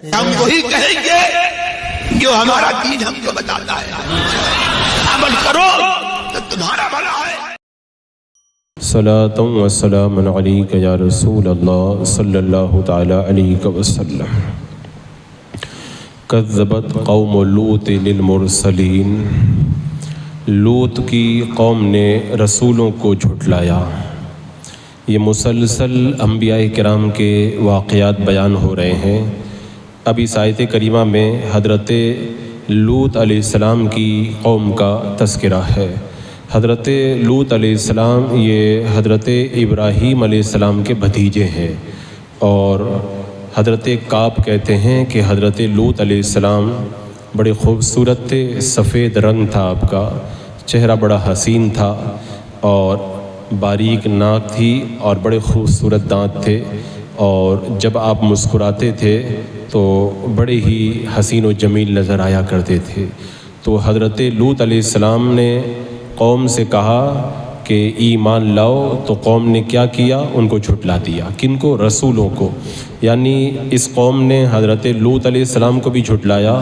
ہم وہی کہیں گے جو ہمارا دین ہم کو بتاتا ہے، عمل کرو تو تمہارا بھلا ہے۔ صلاۃ و سلام علیک یا رسول اللہ صلی اللہ تعالی علیہ وسلم۔ کذبت قوم لوط للمرسلین، لوط کی قوم نے رسولوں کو جھٹلایا۔ یہ مسلسل انبیاء کرام کے واقعات بیان ہو رہے ہیں۔ اب اس آیت کریمہ میں حضرت لوط علیہ السلام کی قوم کا تذکرہ ہے۔ حضرت لوط علیہ السلام یہ حضرت ابراہیم علیہ السلام کے بھتیجے ہیں، اور حضرت کعب کہتے ہیں کہ حضرت لوط علیہ السلام بڑے خوبصورت تھے، سفید رنگ تھا آپ کا، چہرہ بڑا حسین تھا، اور باریک ناک تھی، اور بڑے خوبصورت دانت تھے، اور جب آپ مسکراتے تھے تو بڑے ہی حسین و جمیل نظر آیا کرتے تھے۔ تو حضرت لوط علیہ السلام نے قوم سے کہا کہ ایمان لاؤ، تو قوم نے کیا کیا؟ ان کو جھٹلا دیا۔ کن کو؟ رسولوں کو۔ یعنی اس قوم نے حضرت لوط علیہ السلام کو بھی جھٹلایا،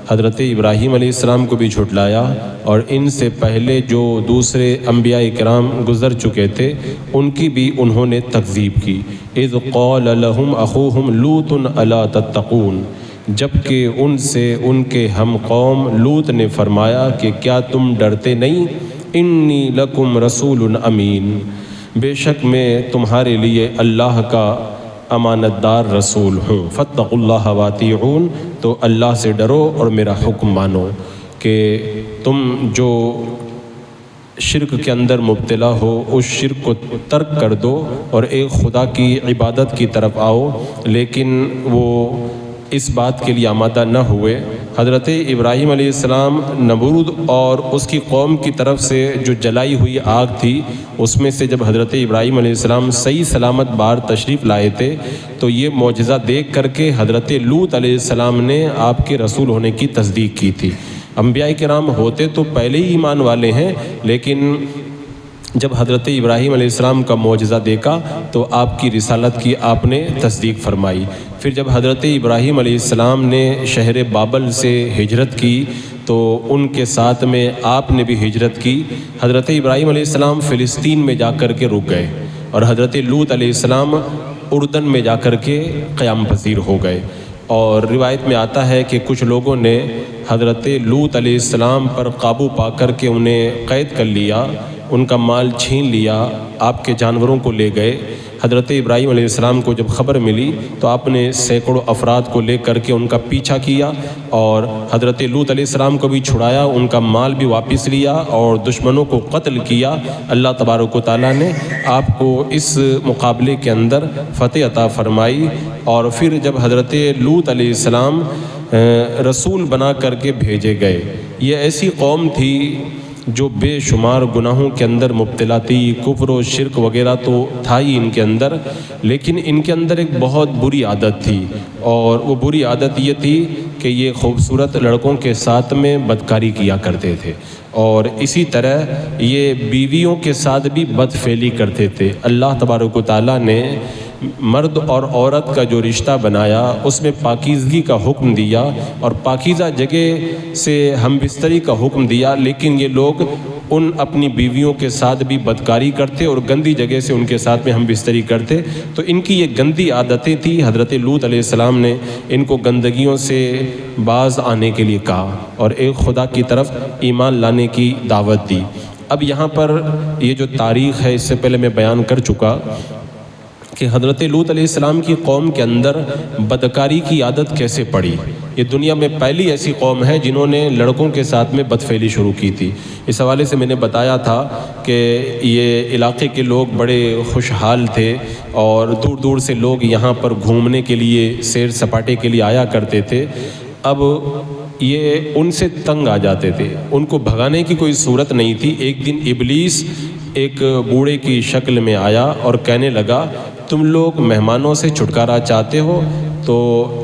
حضرت ابراہیم علیہ السلام کو بھی جھٹلایا، اور ان سے پہلے جو دوسرے انبیاء کرام گزر چکے تھے ان کی بھی انہوں نے تکذیب کی۔ اذ قال لهم اخوهم لوط الا تتقون، جبکہ ان سے ان کے ہم قوم لوط نے فرمایا کہ کیا تم ڈرتے نہیں؟ انی لکم رسول امین، بے شک میں تمہارے لیے اللہ کا امانت دار رسول ہوں۔ فاتقوا اللہ واطیعون، تو اللہ سے ڈرو اور میرا حکم مانو، کہ تم جو شرک کے اندر مبتلا ہو اس شرک کو ترک کر دو اور ایک خدا کی عبادت کی طرف آؤ۔ لیکن وہ اس بات کے لیے آمادہ نہ ہوئے۔ حضرت ابراہیم علیہ السلام نمرود اور اس کی قوم کی طرف سے جو جلائی ہوئی آگ تھی، اس میں سے جب حضرت ابراہیم علیہ السلام صحیح سلامت باہر تشریف لائے تھے تو یہ معجزہ دیکھ کر کے حضرت لوط علیہ السلام نے آپ کے رسول ہونے کی تصدیق کی تھی۔ انبیاء کرام ہوتے تو پہلے ہی ایمان والے ہیں، لیکن جب حضرت ابراہیم علیہ السلام کا معجزہ دیکھا تو آپ کی رسالت کی آپ نے تصدیق فرمائی۔ پھر جب حضرت ابراہیم علیہ السلام نے شہر بابل سے ہجرت کی تو ان کے ساتھ میں آپ نے بھی ہجرت کی۔ حضرت ابراہیم علیہ السلام فلسطین میں جا کر کے رک گئے، اور حضرت لوط علیہ السلام اردن میں جا کر کے قیام پذیر ہو گئے۔ اور روایت میں آتا ہے کہ کچھ لوگوں نے حضرت لوط علیہ السلام پر قابو پا کر کے انہیں قید کر لیا، ان کا مال چھین لیا، آپ کے جانوروں کو لے گئے۔ حضرت ابراہیم علیہ السلام کو جب خبر ملی تو آپ نے سینکڑوں افراد کو لے کر کے ان کا پیچھا کیا، اور حضرت لوط علیہ السلام کو بھی چھڑایا، ان کا مال بھی واپس لیا اور دشمنوں کو قتل کیا۔ اللہ تبارک و تعالیٰ نے آپ کو اس مقابلے کے اندر فتح عطا فرمائی۔ اور پھر جب حضرت لوط علیہ السلام رسول بنا کر کے بھیجے گئے، یہ ایسی قوم تھی جو بے شمار گناہوں کے اندر مبتلا تھی، کفر و شرک وغیرہ تو تھا ہی ان کے اندر، لیکن ان کے اندر ایک بہت بری عادت تھی، اور وہ بری عادت یہ تھی کہ یہ خوبصورت لڑکوں کے ساتھ میں بدکاری کیا کرتے تھے، اور اسی طرح یہ بیویوں کے ساتھ بھی بدفعلی کرتے تھے۔ اللہ تبارک و تعالیٰ نے مرد اور عورت کا جو رشتہ بنایا اس میں پاکیزگی کا حکم دیا اور پاکیزہ جگہ سے ہم بستری کا حکم دیا، لیکن یہ لوگ ان اپنی بیویوں کے ساتھ بھی بدکاری کرتے اور گندی جگہ سے ان کے ساتھ میں ہم بستری کرتے۔ تو ان کی یہ گندی عادتیں تھیں۔ حضرت لوط علیہ السلام نے ان کو گندگیوں سے باز آنے کے لیے کہا اور ایک خدا کی طرف ایمان لانے کی دعوت دی۔ اب یہاں پر یہ جو تاریخ ہے، اس سے پہلے میں بیان کر چکا کہ حضرت لوط علیہ السلام کی قوم کے اندر بدکاری کی عادت کیسے پڑی۔ یہ دنیا میں پہلی ایسی قوم ہے جنہوں نے لڑکوں کے ساتھ میں بدفعلی شروع کی تھی۔ اس حوالے سے میں نے بتایا تھا کہ یہ علاقے کے لوگ بڑے خوشحال تھے، اور دور دور سے لوگ یہاں پر گھومنے کے لیے، سیر سپاٹے کے لیے آیا کرتے تھے۔ اب یہ ان سے تنگ آ جاتے تھے، ان کو بھگانے کی کوئی صورت نہیں تھی۔ ایک دن ابلیس ایک بوڑھے کی شکل میں آیا اور کہنے لگا، تم لوگ مہمانوں سے چھٹکارا چاہتے ہو تو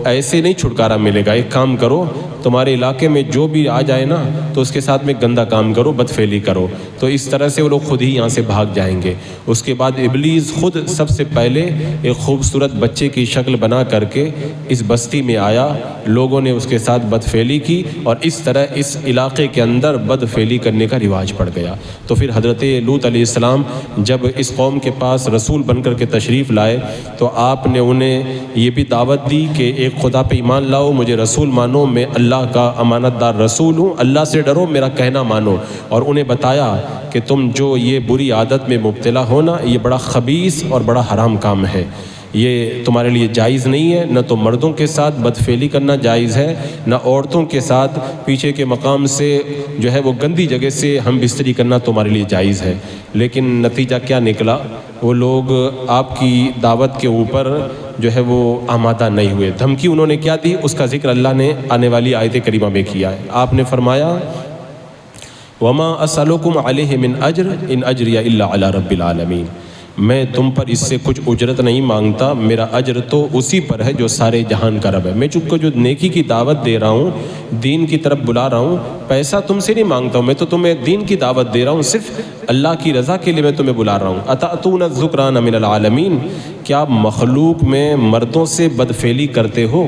ایسے نہیں چھٹکارا ملے گا، ایک کام کرو، تمہارے علاقے میں جو بھی آ جائے نا تو اس کے ساتھ میں گندا کام کرو، بدفعلی کرو، تو اس طرح سے وہ لوگ خود ہی یہاں سے بھاگ جائیں گے۔ اس کے بعد ابلیس خود سب سے پہلے ایک خوبصورت بچے کی شکل بنا کر کے اس بستی میں آیا، لوگوں نے اس کے ساتھ بدفعلی کی اور اس طرح اس علاقے کے اندر بدفعلی کرنے کا رواج پڑ گیا۔ تو پھر حضرت لوط علیہ السلام جب اس قوم کے پاس رسول بن کر کے تشریف لائے تو آپ نے انہیں یہ بھی دعوت دی کہ ایک خدا پہ ایمان لاؤ، مجھے رسول مانو، میں اللہ کا امانت دار رسول ہوں، اللہ سے ڈرو، میرا کہنا مانو، اور انہیں بتایا کہ تم جو یہ بری عادت میں مبتلا ہونا یہ بڑا خبیث اور بڑا حرام کام ہے، یہ تمہارے لیے جائز نہیں ہے، نہ تو مردوں کے ساتھ بدفعلی کرنا جائز ہے، نہ عورتوں کے ساتھ پیچھے کے مقام سے جو ہے وہ گندی جگہ سے ہم بستری کرنا تمہارے لیے جائز ہے۔ لیکن نتیجہ کیا نکلا؟ وہ لوگ آپ کی دعوت کے اوپر جو ہے وہ آمادہ نہیں ہوئے۔ دھمکی انہوں نے کیا دی اس کا ذکر اللہ نے آنے والی آیت کریمہ میں کیا ہے۔ آپ نے فرمایا وَمَا أَسْأَلُكُمْ عَلَيْهِ مِنْ أَجْرٍ إِنْ أَجْرِيَ إِلَّا عَلَى رَبِّ الْعَالَمِينَ، میں تم پر اس سے کچھ اجرت نہیں مانگتا، میرا اجر تو اسی پر ہے جو سارے جہان کا رب ہے۔ میں چپ کو جو نیکی کی دعوت دے رہا ہوں، دین کی طرف بلا رہا ہوں، پیسہ تم سے نہیں مانگتا ہوں، میں تو تمہیں دین کی دعوت دے رہا ہوں، صرف اللہ کی رضا کے لیے میں تمہیں بلا رہا ہوں۔ أَتَأْتُونَ الذُّكْرَانَ مِنَ الْعَالَمِينَ، کیا مخلوق میں مردوں سے بدفعلی کرتے ہو؟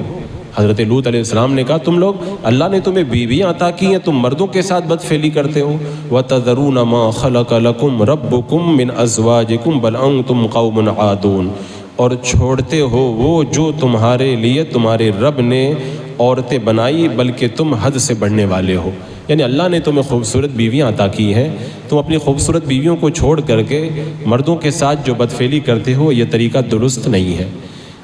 حضرت لوط علیہ السلام نے کہا تم لوگ، اللہ نے تمہیں بیویاں عطا کی ہیں، تم مردوں کے ساتھ بدفعلی کرتے ہو۔ وَتَذَرُونَ مَا خَلَقَ لَكُمْ رَبُّكُمْ مِنْ أَزْوَاجِكُمْ بَلْ أَنْتُمْ قَوْمٌ عَادُونَ، اور چھوڑتے ہو وہ جو تمہارے لیے تمہارے رب نے عورتیں بنائی، بلکہ تم حد سے بڑھنے والے ہو۔ یعنی اللہ نے تمہیں خوبصورت بیویاں عطا کی ہیں، تم اپنی خوبصورت بیویوں کو چھوڑ کر کے مردوں کے ساتھ جو بدفعلی کرتے ہو یہ طریقہ درست نہیں ہے۔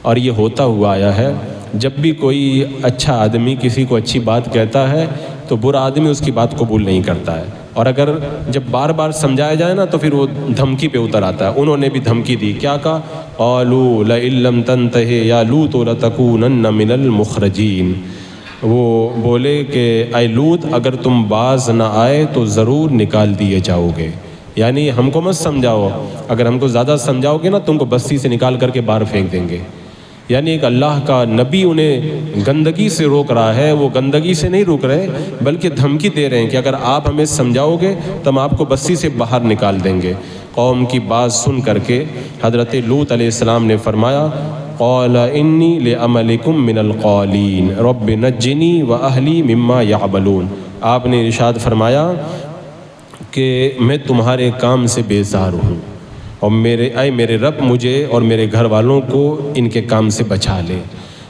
اور یہ ہوتا ہوا آیا ہے، جب بھی کوئی اچھا آدمی کسی کو اچھی بات کہتا ہے تو برا آدمی اس کی بات قبول نہیں کرتا ہے، اور اگر جب بار بار سمجھایا جائے نا تو پھر وہ دھمکی پہ اتر آتا ہے۔ انہوں نے بھی دھمکی دی، کیا کہا؟ قالوا لئن لم تنتہ یا لوط لتکونن من المخرجین، وہ بولے کہ اے لوط اگر تم باز نہ آئے تو ضرور نکال دیے جاؤ گے، یعنی ہم کو مت سمجھاؤ، اگر ہم کو زیادہ سمجھاؤ گے نا تم کو بستی سے نکال کر کے باہر پھینک دیں گے۔ یعنی ایک اللہ کا نبی انہیں گندگی سے روک رہا ہے، وہ گندگی سے نہیں روک رہے بلکہ دھمکی دے رہے ہیں کہ اگر آپ ہمیں سمجھاؤ گے تو ہم آپ کو بستی سے باہر نکال دیں گے۔ قوم کی بات سن کر کے حضرت لوط علیہ السلام نے فرمایا قال انی لعملکم من القالین رب نجنی واہلی مما یعملون، آپ نے ارشاد فرمایا کہ میں تمہارے کام سے بیزار ہوں، اور میرے رب مجھے اور میرے گھر والوں کو ان کے کام سے بچا لے۔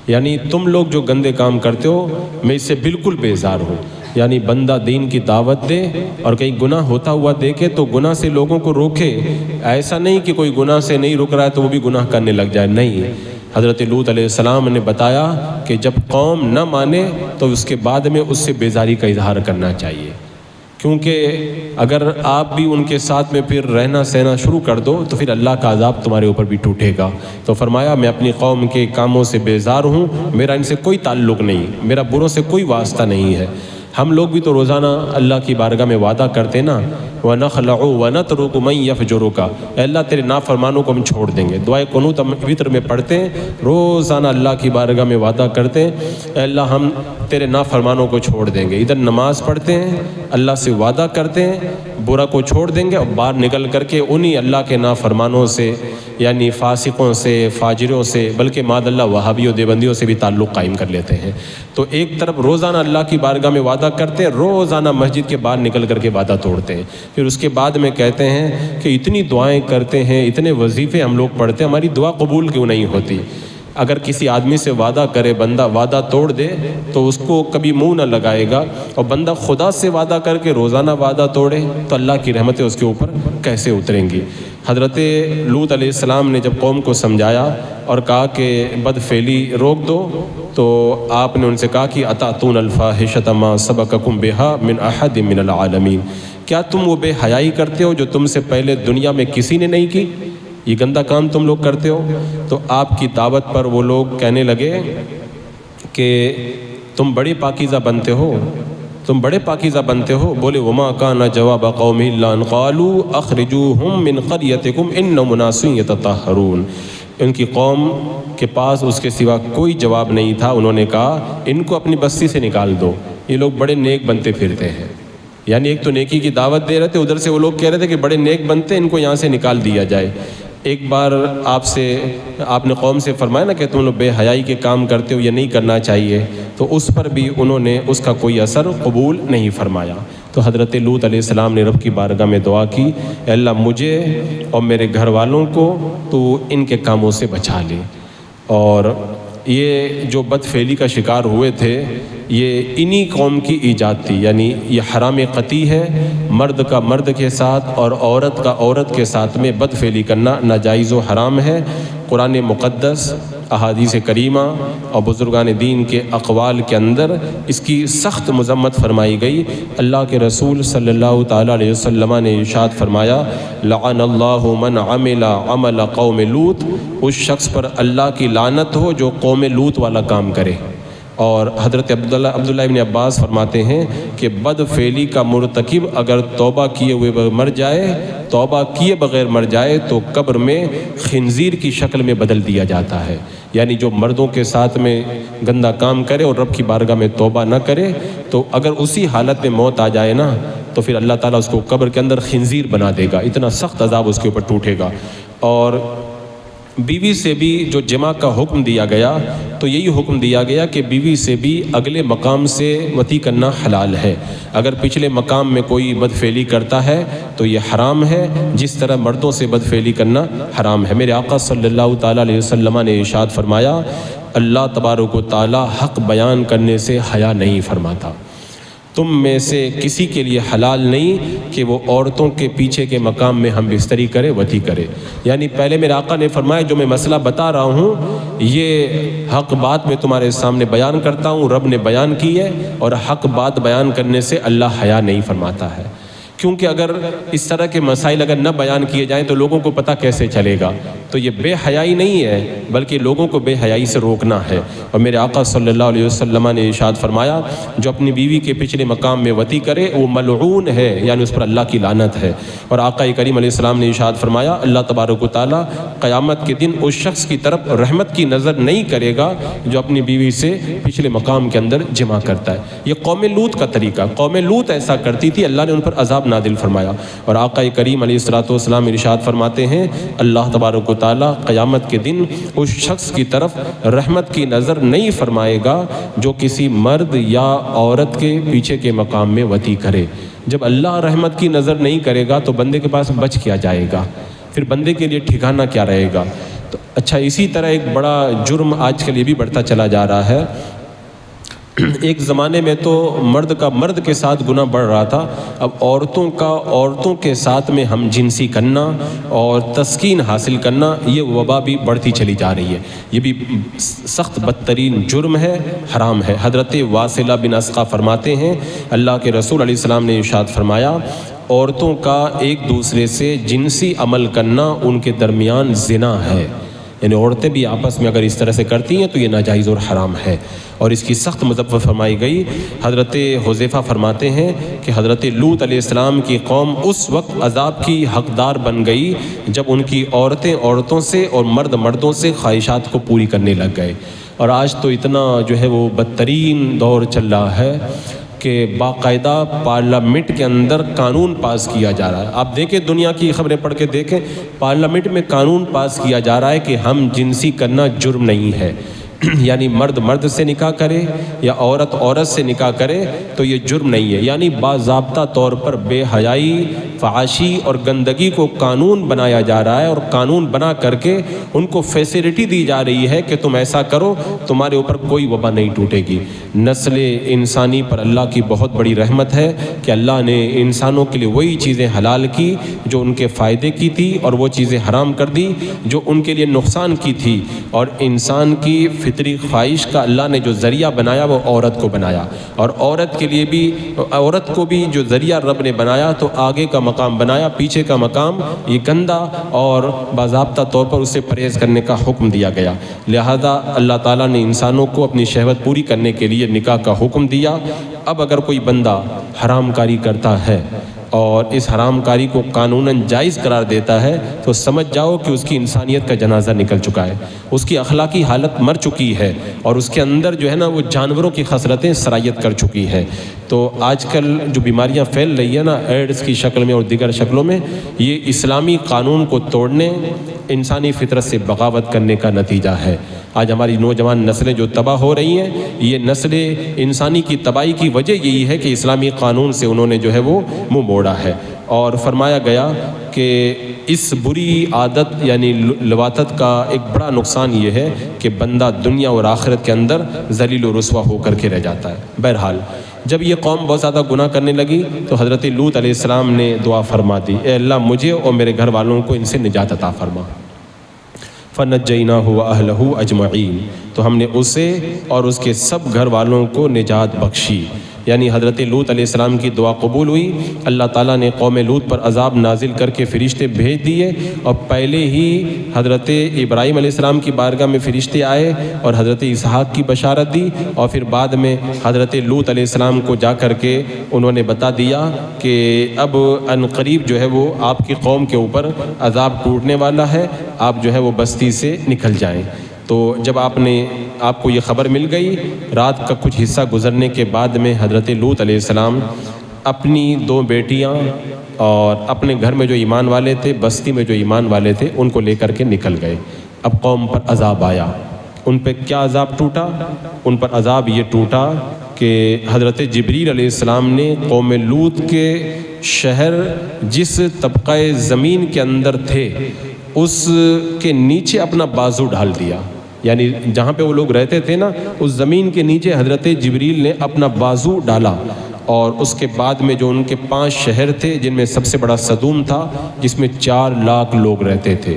یعنی تم لوگ جو گندے کام کرتے ہو میں اس سے بالکل بیزار ہوں۔ یعنی بندہ دین کی دعوت دے اور کہیں گناہ ہوتا ہوا دیکھے تو گناہ سے لوگوں کو روکے، ایسا نہیں کہ کوئی گناہ سے نہیں رک رہا ہے تو وہ بھی گناہ کرنے لگ جائے، نہیں۔ حضرت لوط علیہ السلام نے بتایا کہ جب قوم نہ مانے تو اس کے بعد میں اس سے بیزاری کا اظہار کرنا چاہیے، کیونکہ اگر آپ بھی ان کے ساتھ میں پھر رہنا سہنا شروع کر دو تو پھر اللہ کا عذاب تمہارے اوپر بھی ٹوٹے گا۔ تو فرمایا میں اپنی قوم کے کاموں سے بیزار ہوں، میرا ان سے کوئی تعلق نہیں، میرا بروں سے کوئی واسطہ نہیں ہے۔ ہم لوگ بھی تو روزانہ اللہ کی بارگاہ میں وعدہ کرتے نا وَنَخْلَعُ وَنَتْرُكُ مَنْ يَفْجُرُكَ، اے اللہ تیرے نافرمانوں کو ہم چھوڑ دیں گے۔ دعائے قنوت ہم وتر میں پڑھتے ہیں، روزانہ اللہ کی بارگاہ میں وعدہ کرتے ہیں اے اللہ ہم تیرے نافرمانوں کو چھوڑ دیں گے۔ ادھر نماز پڑھتے ہیں، اللہ سے وعدہ کرتے ہیں برا کو چھوڑ دیں گے، اور باہر نکل کر کے انہی اللہ کے نافرمانوں سے یعنی فاسقوں سے فاجروں سے بلکہ معاذ اللہ وہابیوں دیوبندیوں سے بھی تعلق قائم کر لیتے ہیں۔ تو ایک طرف روزانہ اللہ کی بارگاہ میں وعدہ کرتے ہیں، روزانہ مسجد کے باہر نکل کر کے وعدہ توڑتے ہیں، پھر اس کے بعد میں کہتے ہیں کہ اتنی دعائیں کرتے ہیں، اتنے وظیفے ہم لوگ پڑھتے ہیں، ہماری دعا قبول کیوں نہیں ہوتی؟ اگر کسی آدمی سے وعدہ کرے بندہ وعدہ توڑ دے تو اس کو کبھی منہ نہ لگائے گا، اور بندہ خدا سے وعدہ کر کے روزانہ وعدہ توڑے تو اللہ کی رحمتیں اس کے اوپر کیسے اتریں گی؟ حضرت لوط علیہ السلام نے جب قوم کو سمجھایا اور کہا کہ بدفعلی روک دو تو آپ نے ان سے کہا کہ اتاتون الفاحشۃ ما سبقکم بہا من احد من العالمین، کیا تم وہ بے حیائی کرتے ہو جو تم سے پہلے دنیا میں کسی نے نہیں کی؟ یہ گندا کام تم لوگ کرتے ہو؟ تو آپ کی دعوت پر وہ لوگ کہنے لگے کہ تم بڑے پاکیزہ بنتے ہو، تم بڑے پاکیزہ بنتے ہو۔ بولے وما کان جواب قومہ الا ان قالوا اخرجوہم من قریتکم انہم اناس یتطہرون، ان کی قوم کے پاس اس کے سوا کوئی جواب نہیں تھا. انہوں نے کہا ان کو اپنی بستی سے نکال دو، یہ لوگ بڑے نیک بنتے پھرتے ہیں. یعنی ایک تو نیکی کی دعوت دے رہے تھے، ادھر سے وہ لوگ کہہ رہے تھے کہ بڑے نیک بنتے، ان کو یہاں سے نکال دیا جائے. ایک بار آپ نے قوم سے فرمایا نا کہ تم لوگ بے حیائی کے کام کرتے ہو، یہ نہیں کرنا چاہیے، تو اس پر بھی انہوں نے اس کا کوئی اثر قبول نہیں فرمایا. تو حضرت لوط علیہ السلام نے رب کی بارگاہ میں دعا کی، اے اللہ مجھے اور میرے گھر والوں کو تو ان کے کاموں سے بچا لے. اور یہ جو بدفعلی کا شکار ہوئے تھے یہ انہی قوم کی ایجاد تھی. یعنی یہ حرام قطعی ہے، مرد کا مرد کے ساتھ اور عورت کا عورت کے ساتھ میں بدفعلی کرنا ناجائز و حرام ہے. قرآن مقدس، احادیث کریمہ اور بزرگان دین کے اقوال کے اندر اس کی سخت مذمت فرمائی گئی. اللہ کے رسول صلی اللہ تعالیٰ علیہ وسلم نے ارشاد فرمایا، لعن اللہ من عمل عمل قوم لوط، اس شخص پر اللہ کی لعنت ہو جو قوم لوط والا کام کرے. اور حضرت عبداللہ ابن عباس فرماتے ہیں کہ بد فعلی کا مرتکب اگر توبہ کیے بغیر مر جائے تو قبر میں خنزیر کی شکل میں بدل دیا جاتا ہے. یعنی جو مردوں کے ساتھ میں گندا کام کرے اور رب کی بارگاہ میں توبہ نہ کرے تو اگر اسی حالت میں موت آ جائے نا تو پھر اللہ تعالیٰ اس کو قبر کے اندر خنزیر بنا دے گا، اتنا سخت عذاب اس کے اوپر ٹوٹے گا. اور بیوی سے بھی جو جمع کا حکم دیا گیا تو یہی حکم دیا گیا کہ بیوی سے بھی اگلے مقام سے وطی کرنا حلال ہے. اگر پچھلے مقام میں کوئی بدفعلی کرتا ہے تو یہ حرام ہے، جس طرح مردوں سے بدفعلی کرنا حرام ہے. میرے آقا صلی اللہ تعالیٰ علیہ وسلم نے ارشاد فرمایا، اللہ تبارک و تعالیٰ حق بیان کرنے سے حیا نہیں فرماتا. تم میں سے کسی کے لیے حلال نہیں کہ وہ عورتوں کے پیچھے کے مقام میں ہم بستری کرے، وطی کرے. یعنی پہلے میرے آقا نے فرمایا جو میں مسئلہ بتا رہا ہوں یہ حق بات میں تمہارے سامنے بیان کرتا ہوں، رب نے بیان کی ہے، اور حق بات بیان کرنے سے اللہ حیا نہیں فرماتا ہے. کیونکہ اگر اس طرح کے مسائل اگر نہ بیان کیے جائیں تو لوگوں کو پتہ کیسے چلے گا. تو یہ بے حیائی نہیں ہے بلکہ لوگوں کو بے حیائی سے روکنا ہے. اور میرے آقا صلی اللہ علیہ وسلم نے ارشاد فرمایا جو اپنی بیوی کے پچھلے مقام میں وطی کرے وہ ملعون ہے، یعنی اس پر اللہ کی لعنت ہے. اور آقا کریم علیہ السلام نے ارشاد فرمایا اللہ تبارک و تعالیٰ قیامت کے دن اس شخص کی طرف رحمت کی نظر نہیں کرے گا جو اپنی بیوی سے پچھلے مقام کے اندر جمع کرتا ہے. یہ قوم لوط کا طریقہ، قوم لوط ایسا کرتی تھی، اللہ نے ان پر عذاب نازل فرمایا. اور آقا کریم علیہ السلام ارشاد فرماتے ہیں اللہ تبارک و تعالیٰ قیامت کے دن اس شخص کی طرف رحمت کی نظر نہیں فرمائے گا جو کسی مرد یا عورت کے پیچھے کے مقام میں وطی کرے. جب اللہ رحمت کی نظر نہیں کرے گا تو بندے کے پاس بچ کیا جائے گا، پھر بندے کے لیے ٹھکانہ کیا رہے گا. تو اچھا اسی طرح ایک بڑا جرم آج کل یہ بھی بڑھتا چلا جا رہا ہے. ایک زمانے میں تو مرد کا مرد کے ساتھ گناہ بڑھ رہا تھا، اب عورتوں کا عورتوں کے ساتھ میں ہم جنسی کرنا اور تسکین حاصل کرنا یہ وبا بھی بڑھتی چلی جا رہی ہے. یہ بھی سخت بدترین جرم ہے، حرام ہے. حضرت واصلہ بن اسقا فرماتے ہیں اللہ کے رسول علیہ السلام نے ارشاد فرمایا عورتوں کا ایک دوسرے سے جنسی عمل کرنا ان کے درمیان زنا ہے. یعنی عورتیں بھی آپس میں اگر اس طرح سے کرتی ہیں تو یہ ناجائز اور حرام ہے، اور اس کی سخت مذمت فرمائی گئی. حضرت حذیفہ فرماتے ہیں کہ حضرت لوط علیہ السلام کی قوم اس وقت عذاب کی حقدار بن گئی جب ان کی عورتیں عورتوں سے اور مرد مردوں سے خواہشات کو پوری کرنے لگ گئے. اور آج تو اتنا جو ہے وہ بدترین دور چل رہا ہے کہ باقاعدہ پارلیمنٹ کے اندر قانون پاس کیا جا رہا ہے. آپ دیکھیں دنیا کی خبریں پڑھ کے دیکھیں، پارلیمنٹ میں قانون پاس کیا جا رہا ہے کہ ہم جنسی کرنا جرم نہیں ہے. یعنی مرد مرد سے نکاح کرے یا عورت عورت سے نکاح کرے تو یہ جرم نہیں ہے. یعنی باضابطہ طور پر بے حیائی، فحاشی اور گندگی کو قانون بنایا جا رہا ہے، اور قانون بنا کر کے ان کو فیسلٹی دی جا رہی ہے کہ تم ایسا کرو تمہارے اوپر کوئی وبا نہیں ٹوٹے گی. نسل انسانی پر اللہ کی بہت بڑی رحمت ہے کہ اللہ نے انسانوں کے لیے وہی چیزیں حلال کی جو ان کے فائدے کی تھی، اور وہ چیزیں حرام کر دی جو ان کے لیے نقصان کی تھی. اور انسان کی فطری خواہش کا اللہ نے جو ذریعہ بنایا وہ عورت کو بنایا، اور عورت کے لیے بھی عورت کو بھی جو ذریعہ رب نے بنایا تو آگے کا مقام بنایا، پیچھے کا مقام یہ گندا اور باضابطہ طور پر اسے پرہیز کرنے کا حکم دیا گیا. لہذا اللہ تعالیٰ نے انسانوں کو اپنی شہوت پوری کرنے کے لیے نکاح کا حکم دیا. اب اگر کوئی بندہ حرام کاری کرتا ہے اور اس حرام کاری کو قانوناً جائز قرار دیتا ہے تو سمجھ جاؤ کہ اس کی انسانیت کا جنازہ نکل چکا ہے، اس کی اخلاقی حالت مر چکی ہے، اور اس کے اندر جو ہے نا وہ جانوروں کی خصلتیں سرایت کر چکی ہے۔ تو آج کل جو بیماریاں پھیل رہی ہیں نا ایڈز کی شکل میں اور دیگر شکلوں میں، یہ اسلامی قانون کو توڑنے، انسانی فطرت سے بغاوت کرنے کا نتیجہ ہے۔ آج ہماری نوجوان نسلیں جو تباہ ہو رہی ہیں، یہ نسلیں انسانی کی تباہی کی وجہ یہی ہے کہ اسلامی قانون سے انہوں نے جو ہے وہ منہ موڑا ہے۔ اور فرمایا گیا کہ اس بری عادت یعنی لواطت کا ایک بڑا نقصان یہ ہے کہ بندہ دنیا اور آخرت کے اندر ذلیل و رسوا ہو کر کے رہ جاتا ہے۔ بہرحال جب یہ قوم بہت زیادہ گناہ کرنے لگی تو حضرت لوط علیہ السلام نے دعا فرما دی، اے اللہ مجھے اور میرے گھر والوں کو ان سے نجات عطا فرما۔ فنجیناہ واہلہ اجمعین، تو ہم نے اسے اور اس کے سب گھر والوں کو نجات بخشی۔ یعنی حضرت لوط علیہ السلام کی دعا قبول ہوئی، اللہ تعالیٰ نے قوم لوط پر عذاب نازل کر کے فرشتے بھیج دیے، اور پہلے ہی حضرت ابراہیم علیہ السلام کی بارگاہ میں فرشتے آئے اور حضرت اسحاق کی بشارت دی، اور پھر بعد میں حضرت لوط علیہ السلام کو جا کر کے انہوں نے بتا دیا کہ اب ان قریب جو ہے وہ آپ کی قوم کے اوپر عذاب ٹوٹنے والا ہے، آپ جو ہے وہ بستی سے نکل جائیں۔ تو جب آپ کو یہ خبر مل گئی، رات کا کچھ حصہ گزرنے کے بعد میں حضرت لوط علیہ السلام اپنی 2 بیٹیاں اور اپنے گھر میں جو ایمان والے تھے، بستی میں جو ایمان والے تھے، ان کو لے کر کے نکل گئے۔ اب قوم پر عذاب آیا، ان پہ کیا عذاب ٹوٹا؟ ان پر عذاب یہ ٹوٹا کہ حضرت جبریل علیہ السلام نے قوم لوط کے شہر جس طبقہ زمین کے اندر تھے اس کے نیچے اپنا بازو ڈال دیا، یعنی جہاں پہ وہ لوگ رہتے تھے نا اس زمین کے نیچے حضرت جبریل نے اپنا بازو ڈالا، اور اس کے بعد میں جو ان کے 5 شہر تھے جن میں سب سے بڑا صدوم تھا جس میں 4 لاکھ لوگ رہتے تھے،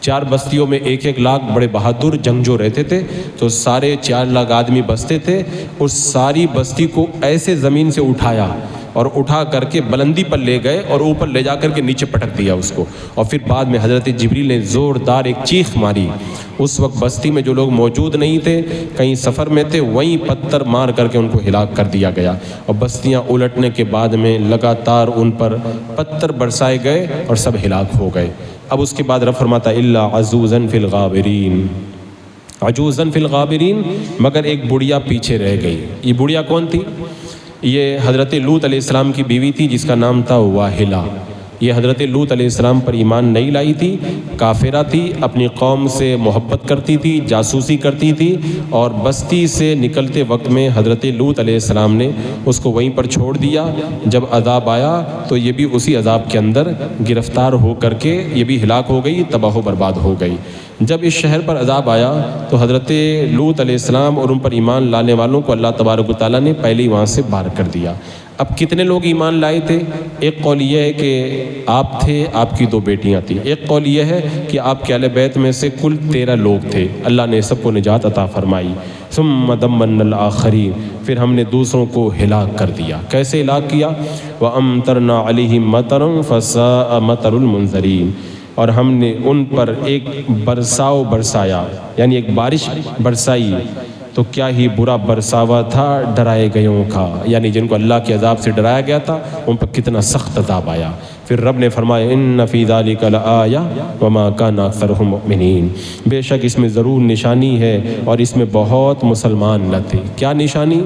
4 بستیوں میں 1-1 لاکھ بڑے بہادر جنگجو رہتے تھے، تو سارے 4 لاکھ آدمی بستے تھے، اس ساری بستی کو ایسے زمین سے اٹھایا اور اٹھا کر کے بلندی پر لے گئے اور اوپر لے جا کر کے نیچے پٹک دیا اس کو، اور پھر بعد میں حضرت جبریل نے زوردار ایک چیخ ماری۔ اس وقت بستی میں جو لوگ موجود نہیں تھے، کہیں سفر میں تھے، وہیں پتھر مار کر کے ان کو ہلاک کر دیا گیا، اور بستیاں الٹنے کے بعد میں لگاتار ان پر پتھر برسائے گئے اور سب ہلاک ہو گئے۔ اب اس کے بعد رب فرماتا الا عجوزا فی الغابرین، عجوزا فی الغابرین، مگر ایک بڑھیا پیچھے رہ گئی۔ یہ بڑھیا کون تھی؟ یہ حضرت لوط علیہ السلام کی بیوی تھی جس کا نام تھا واہلہ۔ یہ حضرت لوط علیہ السلام پر ایمان نہیں لائی تھی، کافرہ تھی، اپنی قوم سے محبت کرتی تھی، جاسوسی کرتی تھی، اور بستی سے نکلتے وقت میں حضرت لوط علیہ السلام نے اس کو وہیں پر چھوڑ دیا۔ جب عذاب آیا تو یہ بھی اسی عذاب کے اندر گرفتار ہو کر کے یہ بھی ہلاک ہو گئی، تباہ و برباد ہو گئی۔ جب اس شہر پر عذاب آیا تو حضرت لوط علیہ السلام اور ان پر ایمان لانے والوں کو اللہ تبارک و تعالیٰ نے پہلے ہی وہاں سے باہر کر دیا۔ اب کتنے لوگ ایمان لائے تھے؟ ایک قول یہ ہے کہ آپ تھے، آپ کی 2 بیٹیاں تھیں۔ ایک قول یہ ہے کہ آپ کے اہل بیت میں سے کل 13 لوگ تھے، اللہ نے سب کو نجات عطا فرمائی۔ ثم دمرنا الآخرین، پھر ہم نے دوسروں کو ہلاک کر دیا۔ کیسے ہلاک کیا؟ وَأَمْطَرْنَا عَلَيْهِمْ مَطَرًا فَسَاءَ مَطَرُ الْمُنذَرِينَ، اور ہم نے ان پر ایک برساؤ برسایا، یعنی ایک بارش برسائی، تو کیا ہی برا برساوا تھا ڈرائے گئوں کا، یعنی جن کو اللہ کے عذاب سے ڈرایا گیا تھا ان پر کتنا سخت عذاب آیا۔ پھر رب نے فرمایا ان فی ذلک لآیہ وما کان اکثرهم مؤمنین، بے شک اس میں ضرور نشانی ہے اور اس میں بہت مسلمان نہ تھے۔ کیا نشانی؟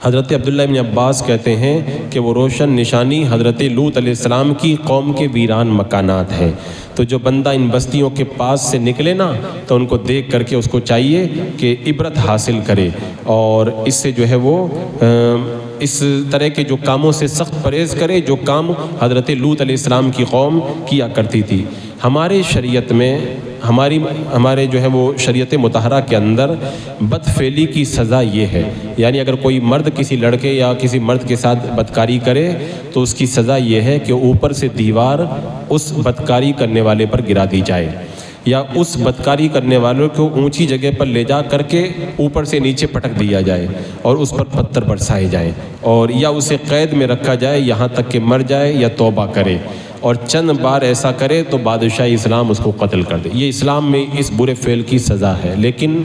حضرت عبداللہ بن عباس کہتے ہیں کہ وہ روشن نشانی حضرت لوط علیہ السلام کی قوم کے ویران مکانات ہیں۔ تو جو بندہ ان بستیوں کے پاس سے نکلے نا تو ان کو دیکھ کر کے اس کو چاہیے کہ عبرت حاصل کرے، اور اس سے جو ہے وہ اس طرح کے جو کاموں سے سخت پرہیز کرے جو کام حضرت لوط علیہ السلام کی قوم کیا کرتی تھی۔ ہمارے شریعت میں ہمارے جو ہے وہ شریعت مطہرہ کے اندر بدفعلی کی سزا یہ ہے، یعنی اگر کوئی مرد کسی لڑکے یا کسی مرد کے ساتھ بدکاری کرے تو اس کی سزا یہ ہے کہ اوپر سے دیوار اس بدکاری کرنے والے پر گرا دی جائے، یا اس بدکاری کرنے والوں کو اونچی جگہ پر لے جا کر کے اوپر سے نیچے پٹک دیا جائے اور اس پر پتھر برسائے جائیں، اور یا اسے قید میں رکھا جائے یہاں تک کہ مر جائے یا توبہ کرے، اور چند بار ایسا کرے تو بادشاہ اسلام اس کو قتل کر دے۔ یہ اسلام میں اس برے فعل کی سزا ہے۔ لیکن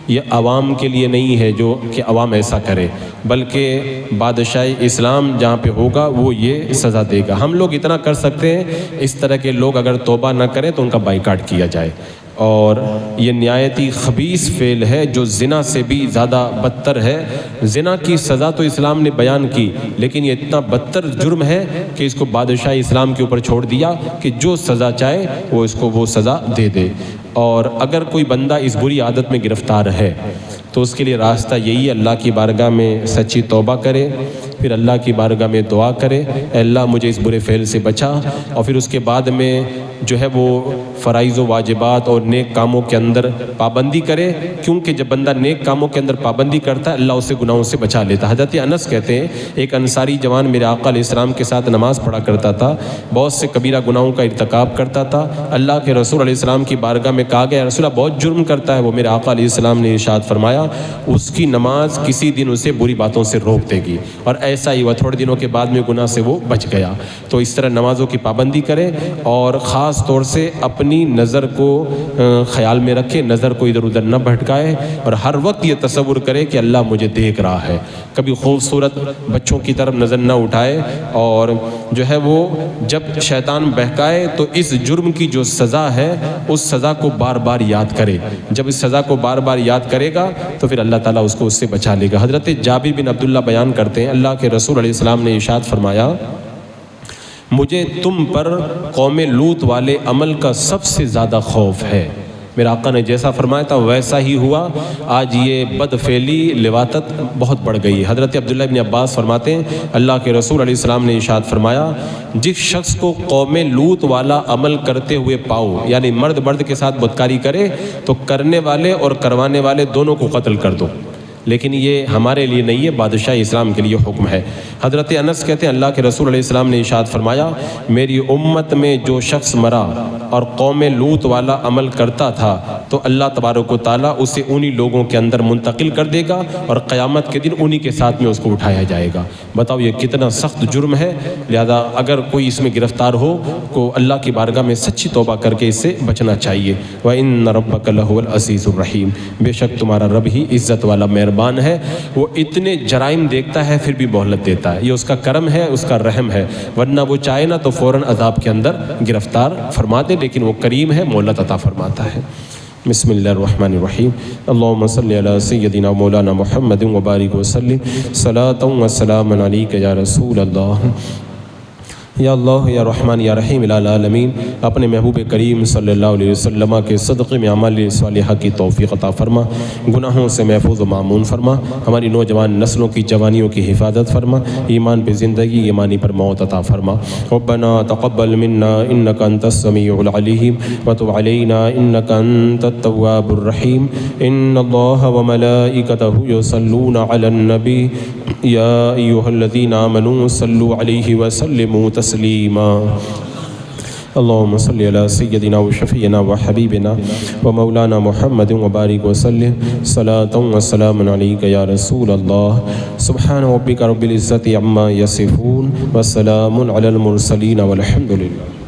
یہ عوام کے لیے نہیں ہے جو کہ عوام ایسا کرے، بلکہ بادشاہ اسلام جہاں پہ ہوگا وہ یہ سزا دے گا۔ ہم لوگ اتنا کر سکتے ہیں، اس طرح کے لوگ اگر توبہ نہ کریں تو ان کا بائیکاٹ کیا جائے، اور یہ نہایتی خبیث فعل ہے جو زنا سے بھی زیادہ بدتر ہے۔ زنا کی سزا تو اسلام نے بیان کی، لیکن یہ اتنا بدتر جرم ہے کہ اس کو بادشاہ اسلام کے اوپر چھوڑ دیا کہ جو سزا چاہے وہ اس کو وہ سزا دے دے۔ اور اگر کوئی بندہ اس بری عادت میں گرفتار ہے تو اس کے لیے راستہ یہی ہے، اللہ کی بارگاہ میں سچی توبہ کرے، پھر اللہ کی بارگاہ میں دعا کرے، اے اللہ مجھے اس برے فعل سے بچا، اور پھر اس کے بعد میں جو ہے وہ فرائض و واجبات اور نیک کاموں کے اندر پابندی کرے، کیونکہ جب بندہ نیک کاموں کے اندر پابندی کرتا ہے اللہ اسے گناہوں سے بچا لیتا ہے۔ حضرت انس کہتے ہیں ایک انصاری جوان میرے آقا علیہ السلام کے ساتھ نماز پڑھا کرتا تھا، بہت سے کبیرہ گناہوں کا ارتکاب کرتا تھا۔ اللہ کے رسول علیہ السلام کی بارگاہ میں کہا گیا رسول اللہ بہت جرم کرتا ہے، وہ میرے آقا علیہ السلام نے ارشاد فرمایا اس کی نماز کسی دن اسے بری باتوں سے روک دے گی، اور ایسا ہی ہوا، تھوڑے دنوں کے بعد میں گناہ سے وہ بچ گیا۔ تو اس طرح نمازوں کی پابندی کرے، اور خاص طور سے اپنی نظر کو خیال میں رکھے، نظر کو ادھر ادھر نہ بھٹکائے، اور ہر وقت یہ تصور کرے کہ اللہ مجھے دیکھ رہا ہے۔ کبھی خوبصورت بچوں کی طرف نظر نہ اٹھائے، اور جو ہے وہ جب شیطان بہکائے تو اس جرم کی جو سزا ہے اس سزا کو بار بار یاد کرے۔ جب اس سزا کو بار بار یاد کرے گا تو پھر اللہ تعالیٰ اس کو اس سے بچا لے گا۔ حضرت جابر بن عبداللہ بیان کرتے ہیں اللہ کے رسول علیہ السلام نے ارشاد فرمایا مجھے تم پر قوم لوط والے عمل کا سب سے زیادہ خوف ہے۔ میرے آقا نے جیسا فرمایا تھا ویسا ہی ہوا، آج یہ بدفعلی لواطت بہت بڑھ گئی ہے۔ حضرت عبداللہ بن عباس فرماتے ہیں اللہ کے رسول علیہ السلام نے ارشاد فرمایا جس شخص کو قوم لوط والا عمل کرتے ہوئے پاؤ، یعنی مرد کے ساتھ بدکاری کرے تو کرنے والے اور کروانے والے دونوں کو قتل کر دو۔ لیکن یہ ہمارے لیے نہیں ہے، بادشاہ اسلام کے لیے حکم ہے۔ حضرت انس کہتے ہیں اللہ کے رسول علیہ السلام نے ارشاد فرمایا میری امت میں جو شخص مرا اور قوم لوط والا عمل کرتا تھا تو اللہ تبارک و تعالیٰ اسے انہی لوگوں کے اندر منتقل کر دے گا، اور قیامت کے دن انہی کے ساتھ میں اس کو اٹھایا جائے گا۔ بتاؤ یہ کتنا سخت جرم ہے۔ لہذا اگر کوئی اس میں گرفتار ہو کو اللہ کی بارگاہ میں سچی توبہ کر کے اس سے بچنا چاہیے۔ وَإِنَّ رَبَّكَ لَهُوَ الْعَزِيزُ الرَّحِيمُ، بے شک تمہارا رب ہی عزت والا مہربان ہے، وہ اتنے جرائم دیکھتا ہے پھر بھی مہلت دیتا ہے، یہ اس کا کرم ہے، اس کا رحم ہے، ورنہ وہ چاہے نا تو فوراً عذاب کے اندر گرفتار فرما دے، لیکن وہ کریم ہے، مہلت عطا فرماتا ہے۔ بسم اللہ الرحمن الرحیم، اللہم صلی علی سیدنا مولانا محمد وبارک وسلم، صلاۃ و سلام علیک یا رسول اللہ۔ یا اللہ یا رحمان یا رحیم العالمین، اپنے محبوب کریم صلی اللہ علیہ وسلم کے صدقے میں عمل صالحہ کی توفیق عطا فرما، گناہوں سے محفوظ و معمون فرما، ہماری نوجوان نسلوں کی جوانیوں کی حفاظت فرما، ایمان پہ زندگی ایمانی پر موت عطا فرما۔ ربنا تقبل منا انک انت السمیع العلیم وتب علینا انک انت التواب الرحیم۔ ان اللہ وملائکتہ یصلون علی النبی یا ایہا الذین آمنوا صلوا علیہ وسلموا تسلیما۔ اللہم صلی علی سیدنا و شفیعنا و حبیبنا و مولانا محمد وبارک وسلم، صلاۃ و سلام علیک یا رسول اللہ۔ سبحان ربک رب العزت عما یصفون وسلام علی المرسلین والحمد للہ۔